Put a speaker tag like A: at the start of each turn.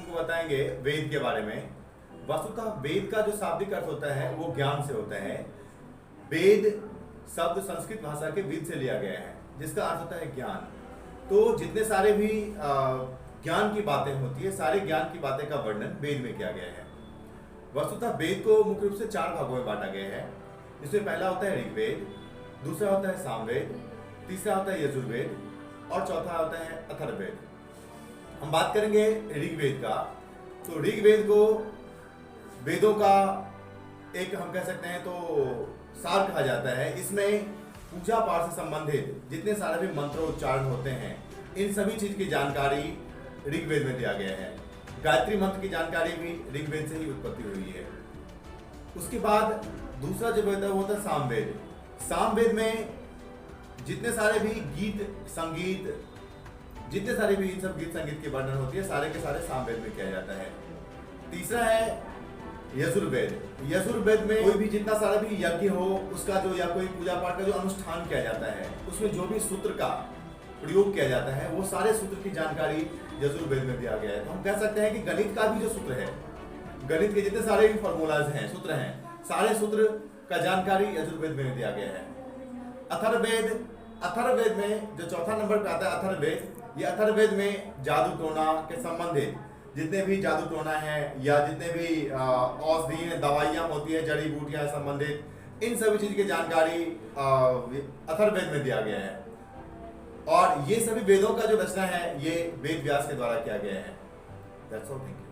A: तुमको बताएंगे वेद के बारे में। वस्तुतः वेद का जो शाब्दिक अर्थ होता है वो ज्ञान से होता है। वेद शब्द संस्कृत भाषा के वेद से लिया गया है, जिसका अर्थ होता है ज्ञान। तो जितने सारे भी ज्ञान की बातें होती है, सारे ज्ञान की बातें का वर्णन वेद में किया गया है। वस्तुतः वेद को मुख्य रूप से 4 भागों में बांटा गया है। इसमें पहला होता है ऋग्वेद, दूसरा होता है सामवेद, तीसरा होता है यजुर्वेद और चौथा होता है अथर्ववेद। हम बात करेंगे ऋग्वेद का। तो ऋग्वेद को वेदों का एक हम कह सकते हैं तो सार कहा जाता है। इसमें पूजा पाठ से संबंधित जितने सारे भी मंत्रोच्चारण होते हैं, इन सभी चीज की जानकारी ऋग्वेद में दिया गया है। गायत्री मंत्र की जानकारी भी ऋग्वेद से ही उत्पत्ति हुई है। उसके बाद दूसरा जो वेद है वो होता है सामवेद। सामवेद में जितने सारे भी गीत संगीत, जितने सारे भी इन सब गीत संगीत की वर्णन होती है, सारे के सारे सामवेद में किया जाता है। तीसरा है यजुर्वेद। यजुर्वेद में कोई भी जितना सारा भी यज्ञ हो उसका जो, या कोई पूजा पाठ का जो अनुष्ठान किया जाता है, उसमें जो भी सूत्र का प्रयोग किया जाता है, वो सारे सूत्र की जानकारी यजुर्वेद में दिया गया है। तो हम कह सकते हैं कि गणित का भी जो सूत्र है, गणित के जितने सारे भी फॉर्मूलाज हैं, सूत्र हैं, सारे सूत्र का जानकारी यजुर्वेद में दिया गया है। अथर्ववेद, अथर्ववेद में जो चौथा नंबर पे आता है अथर्ववेद, ये अथर्ववेद में जादू टोना के संबंधित जितने भी जादू टोना है या जितने भी औषधि दवाइयां होती है, जड़ी बूटियां संबंधित, इन सभी चीज की जानकारी अथर्ववेद में दिया गया है। और ये सभी वेदों का जो रचना है ये वेद व्यास के द्वारा किया गया है। That's all, thank you.